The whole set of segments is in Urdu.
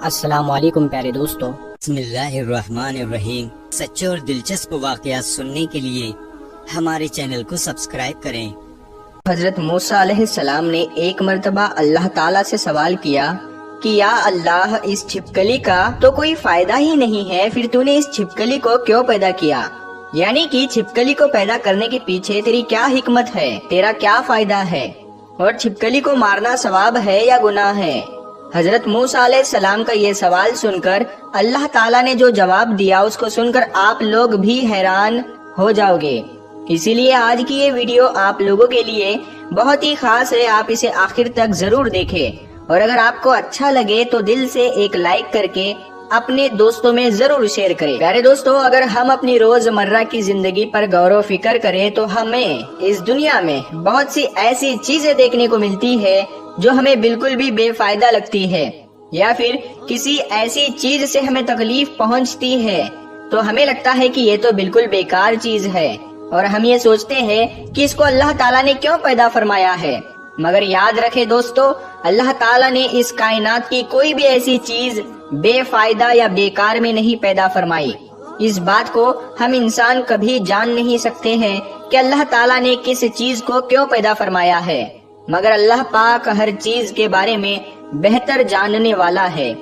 السلام علیکم پیارے دوستو، بسم اللہ الرحمن الرحیم۔ سچے اور دلچسپ واقعات سننے کے لیے ہمارے چینل کو سبسکرائب کریں۔ حضرت موسیٰ علیہ السلام نے ایک مرتبہ اللہ تعالیٰ سے سوال کیا کہ یا اللہ، اس چھپکلی کا تو کوئی فائدہ ہی نہیں ہے، پھر تو نے اس چھپکلی کو کیوں پیدا کیا؟ یعنی کہ چھپکلی کو پیدا کرنے کے پیچھے تیری کیا حکمت ہے، تیرا کیا فائدہ ہے، اور چھپکلی کو مارنا ثواب ہے یا گناہ ہے؟ حضرت موسیٰ علیہ السلام کا یہ سوال سن کر اللہ تعالیٰ نے جو جواب دیا اس کو سن کر آپ لوگ بھی حیران ہو جاؤ گے۔ اسی لیے آج کی یہ ویڈیو آپ لوگوں کے لیے بہت ہی خاص ہے، آپ اسے آخر تک ضرور دیکھیں، اور اگر آپ کو اچھا لگے تو دل سے ایک لائک کر کے اپنے دوستوں میں ضرور شیئر کریں۔ پیارے دوستو، اگر ہم اپنی روزمرہ کی زندگی پر غور و فکر کریں تو ہمیں اس دنیا میں بہت سی ایسی چیزیں دیکھنے کو ملتی ہے جو ہمیں بالکل بھی بے فائدہ لگتی ہے، یا پھر کسی ایسی چیز سے ہمیں تکلیف پہنچتی ہے تو ہمیں لگتا ہے کہ یہ تو بالکل بیکار چیز ہے، اور ہم یہ سوچتے ہیں کہ اس کو اللہ تعالیٰ نے کیوں پیدا فرمایا ہے۔ مگر یاد رکھے دوستو، اللہ تعالیٰ نے اس کائنات کی کوئی بھی ایسی چیز بے فائدہ یا بیکار میں نہیں پیدا فرمائی۔ اس بات کو ہم انسان کبھی جان نہیں سکتے ہیں کہ اللہ تعالیٰ نے کس چیز کو کیوں پیدا فرمایا ہے، مگر اللہ پاک ہر چیز کے بارے میں بہتر جاننے والا ہے۔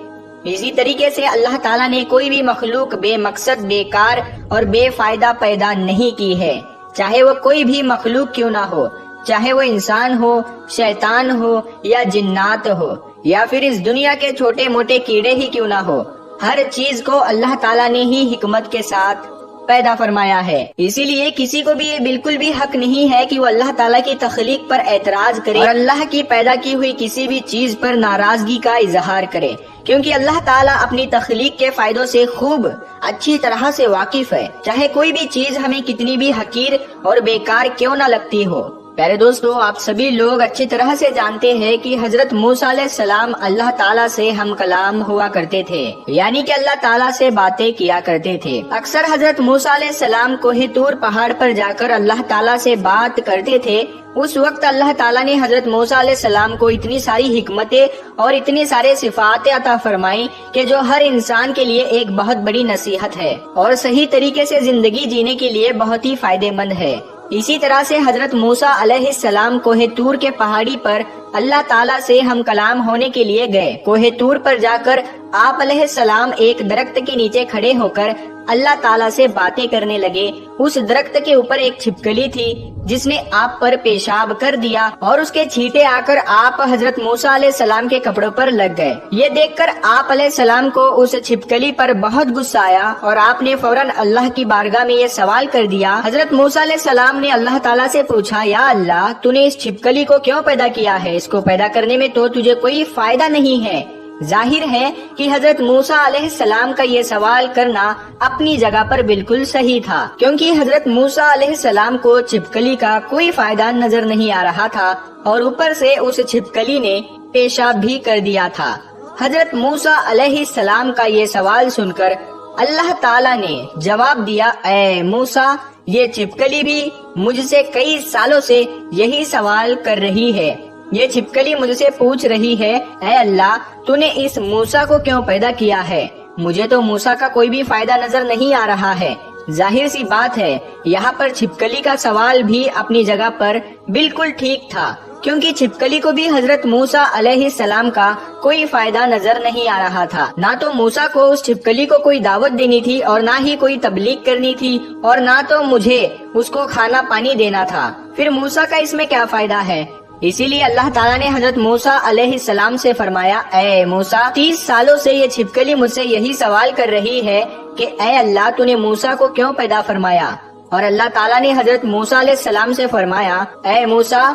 اسی طریقے سے اللہ تعالیٰ نے کوئی بھی مخلوق بے مقصد، بیکار اور بے فائدہ پیدا نہیں کی ہے، چاہے وہ کوئی بھی مخلوق کیوں نہ ہو، چاہے وہ انسان ہو، شیطان ہو یا جنات ہو، یا پھر اس دنیا کے چھوٹے موٹے کیڑے ہی کیوں نہ ہو، ہر چیز کو اللہ تعالیٰ نے ہی حکمت کے ساتھ پیدا فرمایا ہے۔ اسی لیے کسی کو بھی یہ بالکل بھی حق نہیں ہے کہ وہ اللہ تعالیٰ کی تخلیق پر اعتراض کرے اور اللہ کی پیدا کی ہوئی کسی بھی چیز پر ناراضگی کا اظہار کرے، کیونکہ اللہ تعالیٰ اپنی تخلیق کے فائدوں سے خوب اچھی طرح سے واقف ہے، چاہے کوئی بھی چیز ہمیں کتنی بھی حقیر اور بیکار کیوں نہ لگتی ہو۔ پیارے دوستو، آپ سبھی لوگ اچھی طرح سے جانتے ہیں کہ حضرت موسیٰ علیہ السلام اللہ تعالیٰ سے ہم کلام ہوا کرتے تھے، یعنی کہ اللہ تعالیٰ سے باتیں کیا کرتے تھے۔ اکثر حضرت موسیٰ علیہ السلام کوہ طور پہاڑ پر جا کر اللہ تعالیٰ سے بات کرتے تھے۔ اس وقت اللہ تعالیٰ نے حضرت موسیٰ علیہ السلام کو اتنی ساری حکمتیں اور اتنی سارے صفات عطا فرمائی کہ جو ہر انسان کے لیے ایک بہت بڑی نصیحت ہے اور صحیح طریقے سے زندگی جینے کے لیے بہت ہی فائدے مند ہے۔ اسی طرح سے حضرت موسیٰ علیہ السلام کوہ طور کے پہاڑی پر اللہ تعالیٰ سے ہم کلام ہونے کے لیے گئے۔ کوہ طور پر جا کر آپ علیہ السلام ایک درخت کے نیچے کھڑے ہو کر اللہ تعالیٰ سے باتیں کرنے لگے۔ اس درخت کے اوپر ایک چھپکلی تھی جس نے آپ پر پیشاب کر دیا، اور اس کے چھینٹے آ کر آپ حضرت موسیٰ علیہ السلام کے کپڑوں پر لگ گئے۔ یہ دیکھ کر آپ علیہ السلام کو اس چھپکلی پر بہت غصہ آیا، اور آپ نے فوراً اللہ کی بارگاہ میں یہ سوال کر دیا۔ حضرت موسیٰ علیہ السلام نے اللہ تعالیٰ سے پوچھا، یا اللہ، تو نے اس چھپکلی کو کیوں پیدا کیا ہے؟ اس کو پیدا کرنے میں تو تجھے کوئی فائدہ نہیں ہے۔ ظاہر ہے کہ حضرت موسیٰ علیہ السلام کا یہ سوال کرنا اپنی جگہ پر بالکل صحیح تھا، کیونکہ حضرت موسیٰ علیہ السلام کو چھپکلی کا کوئی فائدہ نظر نہیں آ رہا تھا، اور اوپر سے اس چھپکلی نے پیشاب بھی کر دیا تھا۔ حضرت موسیٰ علیہ السلام کا یہ سوال سن کر اللہ تعالیٰ نے جواب دیا، اے موسیٰ، یہ چھپکلی بھی مجھ سے کئی سالوں سے یہی سوال کر رہی ہے۔ یہ چھپکلی مجھ سے پوچھ رہی ہے، اے اللہ، تو نے اس موسیٰ کو کیوں پیدا کیا ہے؟ مجھے تو موسیٰ کا کوئی بھی فائدہ نظر نہیں آ رہا ہے۔ ظاہر سی بات ہے، یہاں پر چھپکلی کا سوال بھی اپنی جگہ پر بالکل ٹھیک تھا، کیونکہ چھپکلی کو بھی حضرت موسیٰ علیہ السلام کا کوئی فائدہ نظر نہیں آ رہا تھا۔ نہ تو موسیٰ کو اس چھپکلی کو کوئی دعوت دینی تھی، اور نہ ہی کوئی تبلیغ کرنی تھی، اور نہ تو مجھے اس کو کھانا پانی دینا تھا۔ پھر موسیٰ کا اس میں کیا فائدہ ہے؟ اسی لیے اللہ تعالیٰ نے حضرت موسیٰ علیہ السلام سے فرمایا، اے موسیٰ، 30 سالوں سے یہ چھپکلی مجھ سے یہی سوال کر رہی ہے کہ اے اللہ، تو نے موسیٰ کو کیوں پیدا فرمایا؟ اور اللہ تعالیٰ نے حضرت موسیٰ علیہ السلام سے فرمایا، اے موسیٰ،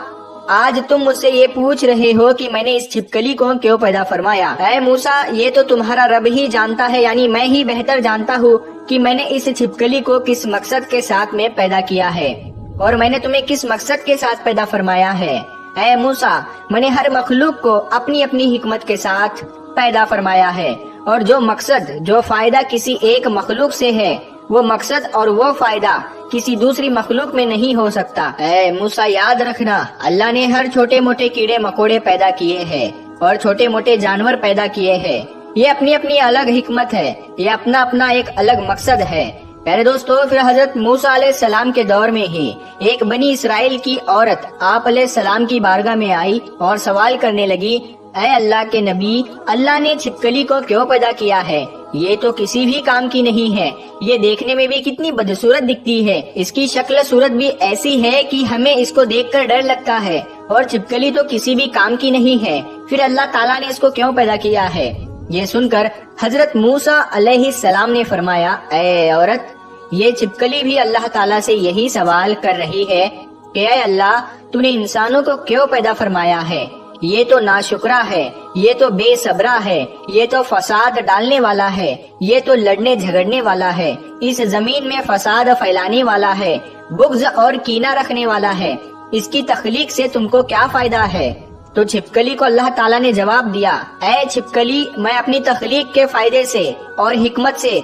آج تم مجھ سے یہ پوچھ رہے ہو کہ میں نے اس چھپکلی کو کیوں پیدا فرمایا۔ اے موسیٰ، یہ تو تمہارا رب ہی جانتا ہے، یعنی میں ہی بہتر جانتا ہوں کہ میں نے اس چھپکلی کو کس مقصد کے ساتھ میں پیدا کیا ہے، اور میں نے تمہیں کس مقصد کے ساتھ پیدا فرمایا ہے۔ اے موسیٰ، میں نے ہر مخلوق کو اپنی اپنی حکمت کے ساتھ پیدا فرمایا ہے، اور جو مقصد، جو فائدہ کسی ایک مخلوق سے ہے، وہ مقصد اور وہ فائدہ کسی دوسری مخلوق میں نہیں ہو سکتا۔ اے موسیٰ، یاد رکھنا، اللہ نے ہر چھوٹے موٹے کیڑے مکوڑے پیدا کیے ہیں اور چھوٹے موٹے جانور پیدا کیے ہیں۔ یہ اپنی اپنی الگ حکمت ہے، یہ اپنا اپنا ایک الگ مقصد ہے۔ پیارے دوستو، پھر حضرت موسیٰ علیہ السلام کے دور میں ہی ایک بنی اسرائیل کی عورت آپ علیہ السلام کی بارگاہ میں آئی اور سوال کرنے لگی، اے اللہ کے نبی، اللہ نے چھپکلی کو کیوں پیدا کیا ہے؟ یہ تو کسی بھی کام کی نہیں ہے، یہ دیکھنے میں بھی کتنی بدصورت دکھتی ہے، اس کی شکل صورت بھی ایسی ہے کہ ہمیں اس کو دیکھ کر ڈر لگتا ہے، اور چھپکلی تو کسی بھی کام کی نہیں ہے، پھر اللہ تعالیٰ نے اس کو کیوں پیدا کیا ہے؟ یہ سن کر حضرت موسیٰ علیہ السلام نے فرمایا، اے عورت، یہ چھپکلی بھی اللہ تعالیٰ سے یہی سوال کر رہی ہے کہ اے اللہ، تو نے انسانوں کو کیوں پیدا فرمایا ہے؟ یہ تو ناشکرا ہے، یہ تو بے صبرا ہے، یہ تو فساد ڈالنے والا ہے، یہ تو لڑنے جھگڑنے والا ہے، اس زمین میں فساد پھیلانے والا ہے، بغض اور کینہ رکھنے والا ہے، اس کی تخلیق سے تم کو کیا فائدہ ہے؟ تو چھپکلی کو اللہ تعالیٰ نے جواب دیا، اے چھپکلی، میں اپنی تخلیق کے فائدے سے اور حکمت سے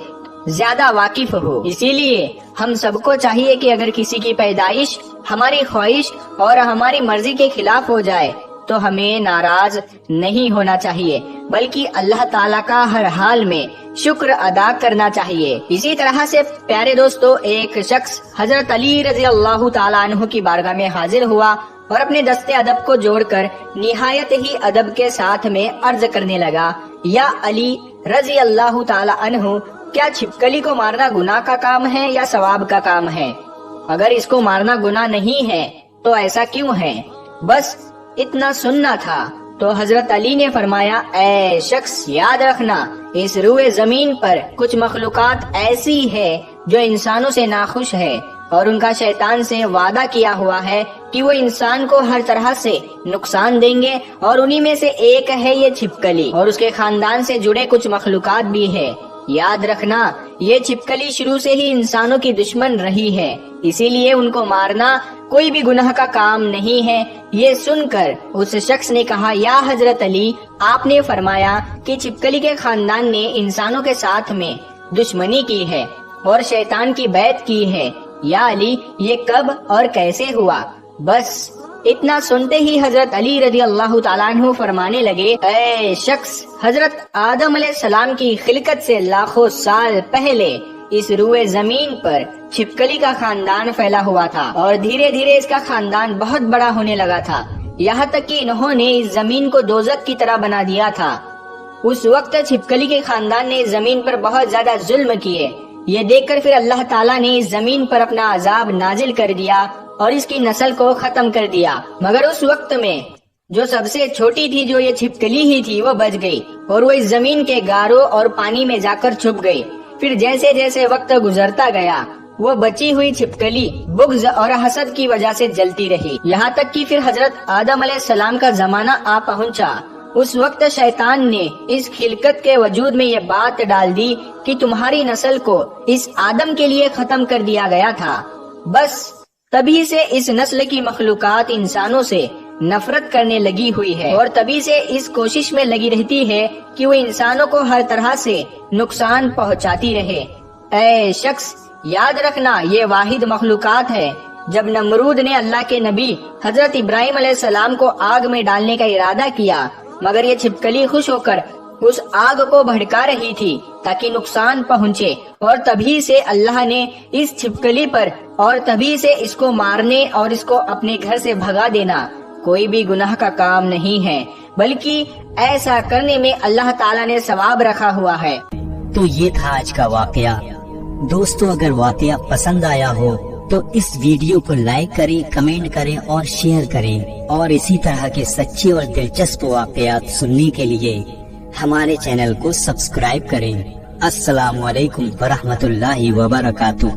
زیادہ واقف ہوں، اسی لیے ہم سب کو چاہیے کہ اگر کسی کی پیدائش ہماری خواہش اور ہماری مرضی کے خلاف ہو جائے تو ہمیں ناراض نہیں ہونا چاہیے، بلکہ اللہ تعالیٰ کا ہر حال میں شکر ادا کرنا چاہیے۔ اسی طرح سے پیارے دوستو، ایک شخص حضرت علی رضی اللہ تعالیٰ عنہ کی بارگاہ میں حاضر ہوا اور اپنے دستے ادب کو جوڑ کر نہایت ہی ادب کے ساتھ میں عرض کرنے لگا، یا علی رضی اللہ تعالیٰ عنہ، کیا چھپکلی کو مارنا گناہ کا کام ہے یا ثواب کا کام ہے؟ اگر اس کو مارنا گناہ نہیں ہے تو ایسا کیوں ہے؟ بس اتنا سننا تھا۔ تو حضرت علی نے فرمایا، اے شخص، یاد رکھنا، اس روئے زمین پر کچھ مخلوقات ایسی ہے جو انسانوں سے ناخوش ہے، اور ان کا شیطان سے وعدہ کیا ہوا ہے کہ وہ انسان کو ہر طرح سے نقصان دیں گے، اور انہی میں سے ایک ہے یہ چھپکلی، اور اس کے خاندان سے جڑے کچھ مخلوقات بھی ہے۔ یاد رکھنا، یہ چھپکلی شروع سے ہی انسانوں کی دشمن رہی ہے، اسی لیے ان کو مارنا کوئی بھی گناہ کا کام نہیں ہے۔ یہ سن کر اس شخص نے کہا، یا حضرت علی، آپ نے فرمایا کہ چھپکلی کے خاندان نے انسانوں کے ساتھ میں دشمنی کی ہے اور شیطان کی بیعت کی ہے، یا علی، یہ کب اور کیسے ہوا؟ بس اتنا سنتے ہی حضرت علی رضی اللہ تعالیٰ عنہ فرمانے لگے، اے شخص، حضرت آدم علیہ السلام کی خلقت سے لاکھوں سال پہلے اس روئے زمین پر چھپکلی کا خاندان پھیلا ہوا تھا، اور دھیرے دھیرے اس کا خاندان بہت بڑا ہونے لگا تھا، یہاں تک کہ انہوں نے اس زمین کو دوزخ کی طرح بنا دیا تھا۔ اس وقت چھپکلی کے خاندان نے زمین پر بہت زیادہ ظلم کیے، یہ دیکھ کر پھر اللہ تعالیٰ نے اس زمین پر اپنا عذاب نازل کر دیا اور اس کی نسل کو ختم کر دیا۔ مگر اس وقت میں جو سب سے چھوٹی تھی، جو یہ چھپکلی ہی تھی، وہ بچ گئی اور وہ اس زمین کے گاروں اور پانی میں جا کر چھپ گئی۔ پھر جیسے جیسے وقت گزرتا گیا، وہ بچی ہوئی چھپکلی بغض اور حسد کی وجہ سے جلتی رہی، یہاں تک کہ پھر حضرت آدم علیہ السلام کا زمانہ آ پہنچا۔ اس وقت شیطان نے اس خلقت کے وجود میں یہ بات ڈال دی کہ تمہاری نسل کو اس آدم کے لیے ختم کر دیا گیا تھا۔ بس تبھی سے اس نسل کی مخلوقات انسانوں سے نفرت کرنے لگی ہوئی ہے، اور تبھی سے اس کوشش میں لگی رہتی ہے کہ وہ انسانوں کو ہر طرح سے نقصان پہنچاتی رہے۔ اے شخص، یاد رکھنا، یہ واحد مخلوقات ہے۔ جب نمرود نے اللہ کے نبی حضرت ابراہیم علیہ السلام کو آگ میں ڈالنے کا ارادہ کیا، مگر یہ چھپکلی خوش ہو کر اس آگ کو بھڑکا رہی تھی تاکہ نقصان پہنچے، اور تبھی سے اللہ نے اس چھپکلی پر اور تبھی سے اس کو مارنے اور اس کو اپنے گھر سے بھگا دینا کوئی بھی گناہ کا کام نہیں ہے، بلکہ ایسا کرنے میں اللہ تعالیٰ نے ثواب رکھا ہوا ہے۔ تو یہ تھا آج کا واقعہ۔ دوستو، اگر واقعہ پسند آیا ہو تو اس ویڈیو کو لائک کریں، کمنٹ کریں اور شیئر کریں، اور اسی طرح کے سچے اور دلچسپ واقعات سننے کے لیے ہمارے چینل کو سبسکرائب کریں۔ السلام علیکم ورحمۃ اللہ وبرکاتہ۔